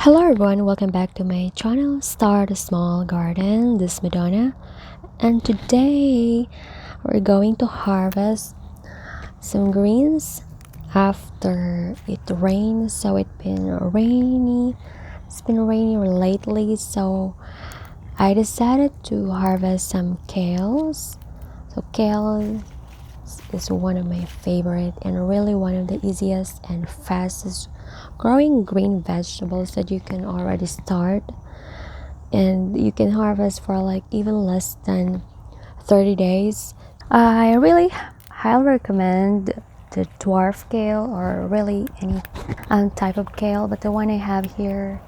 Hello everyone, welcome back to my channel Start a Small Garden. This is Madonna, and today we're going to harvest some greens after it rained. So it's been rainy lately, so I decided to harvest some kales. So kale is one of my favorite and really one of the easiest and fastest growing green vegetables that you can already start, and you can harvest for like even less than 30 days. I really highly recommend the dwarf kale or really any type of kale, but the one I have here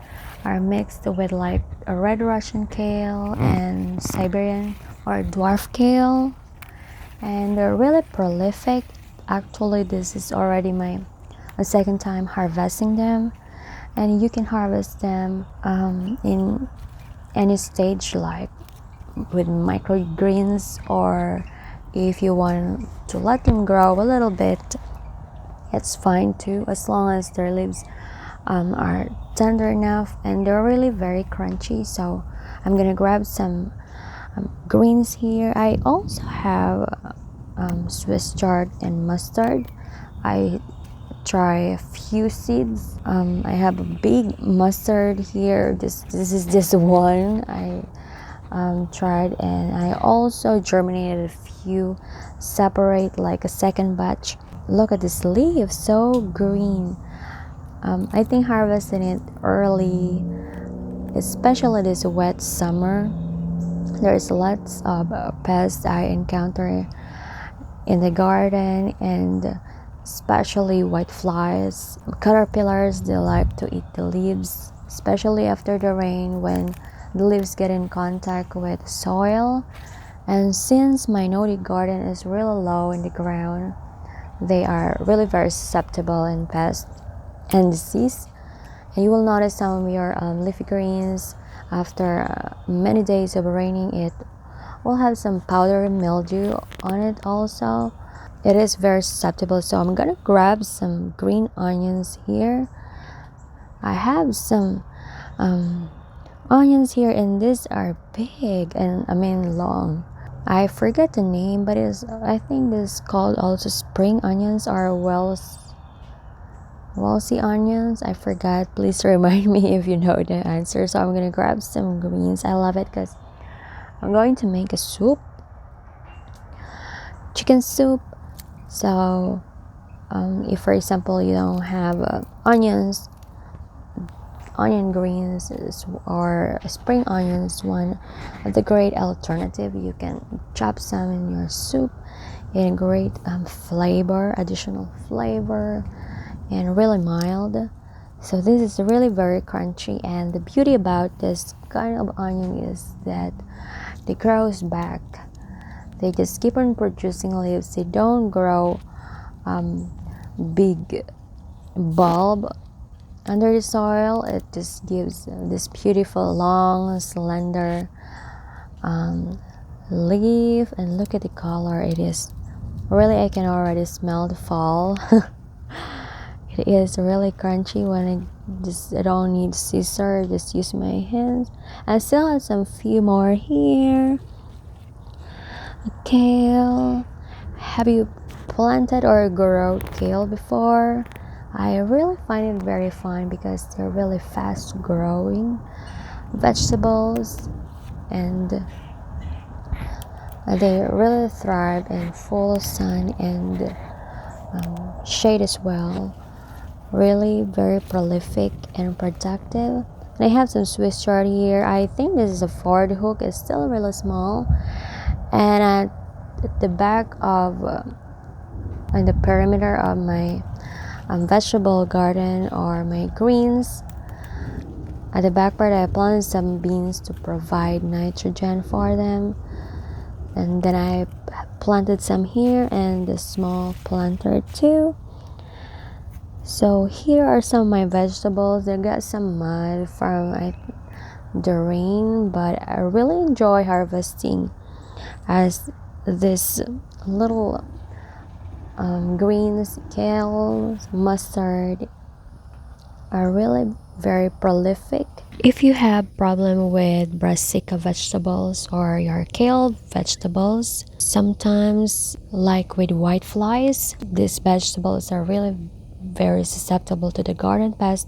are mixed with like a red Russian kale and Siberian or dwarf kale, and they're really prolific. Actually, this is already my second time harvesting them, and you can harvest them in any stage, like with microgreens, or if you want to let them grow a little bit, it's fine too, as long as their leaves are tender enough, and they're really very crunchy. So I'm gonna grab some greens here. I also have Swiss chard and mustard. I try a few seeds. I have a big mustard here. This is just one I tried, and I also germinated a few separate, like a second batch. Look at this leaf, so green. I think harvesting it early, especially this wet summer, there's lots of pests I encounter in the garden, and especially white flies, caterpillars. They like to eat the leaves, especially after the rain when the leaves get in contact with soil. And since my nodi garden is really low in the ground, they are really very susceptible in pests and disease. And you will notice some of your leafy greens, after many days of raining, it will have some powdery mildew on it also. It is very susceptible, so I'm gonna grab some green onions here. I have some onions here, and these are big and long. I forget the name, but I think this is called also spring onions or Walsey onions. I forgot. Please remind me if you know the answer. So I'm gonna grab some greens. I love it because I'm going to make a soup, chicken soup. So if for example you don't have onion greens or spring onions, one of the great alternative. You can chop some in your soup, in great additional flavor, and really mild. So this is really very crunchy, and the beauty about this kind of onion is that they grows back. They just keep on producing leaves. They don't grow big bulb under the soil. It just gives this beautiful long slender leaf, and look at the color. It is really, I can already smell the fall. It is really crunchy. When I don't need scissor, just use my hands. I still have some few more here. Kale. Have you planted or grown kale before? I really find it very fun because they're really fast growing vegetables, and they really thrive in full sun and shade as well. Really very prolific and productive. And I have some Swiss chard here. I think this is a Ford hook. It's still really small, and at the back of on the perimeter of my vegetable garden or my greens, at the back part I planted some beans to provide nitrogen for them, and then I planted some here and a small planter too. So here are some of my vegetables. They got some mud from the rain, but I really enjoy harvesting as this little greens, kale, mustard are really very prolific. If you have problem with brassica vegetables or your kale vegetables, sometimes like with white flies, these vegetables are really very susceptible to the garden pest.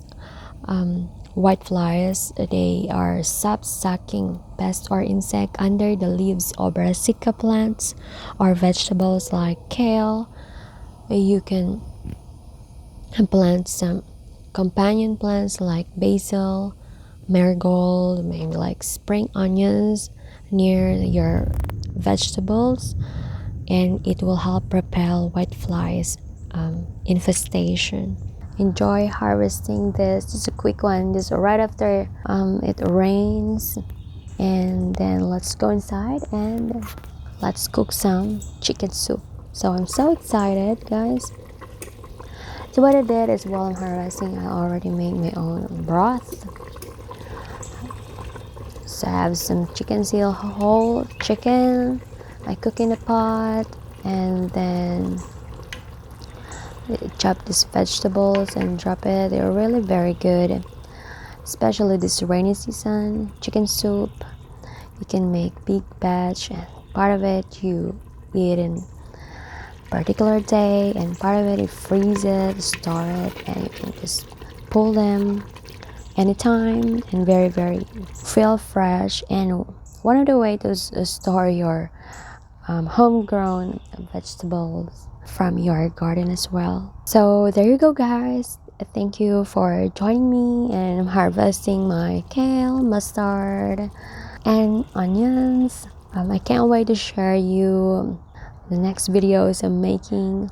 White flies, they are sap-sucking pest or insect under the leaves of brassica plants or vegetables like kale. You can plant some companion plants like basil, marigold, maybe like spring onions near your vegetables, and it will help repel whiteflies infestation. Enjoy harvesting this. Just a quick one, just right after it rains, and then let's go inside and let's cook some chicken soup. So I'm so excited, guys. So what I did is while I'm harvesting, I already made my own broth. So I have some chicken seal, whole chicken. I cook in the pot, and then chop these vegetables and drop it. They're really very good, especially this rainy season. Chicken soup, you can make big batch, and part of it you eat in particular day, and part of it you freeze it, store it, and you can just pull them anytime and very feel fresh. And one of the way to store your homegrown vegetables from your garden as well. So there you go, guys. Thank you for joining me, and I'm harvesting my kale, mustard, and onions. I can't wait to share you the next videos I'm making.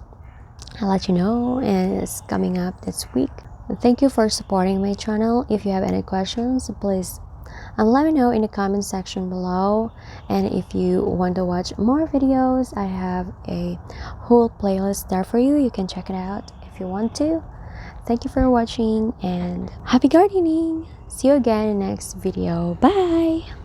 I'll let you know, and it's coming up this week. Thank you for supporting my channel. If you have any questions, please let me know in the comment section below. And if you want to watch more videos, I have a whole playlist there for you. You can check it out if you want to. Thank you for watching, and happy gardening. See you again in the next video. Bye.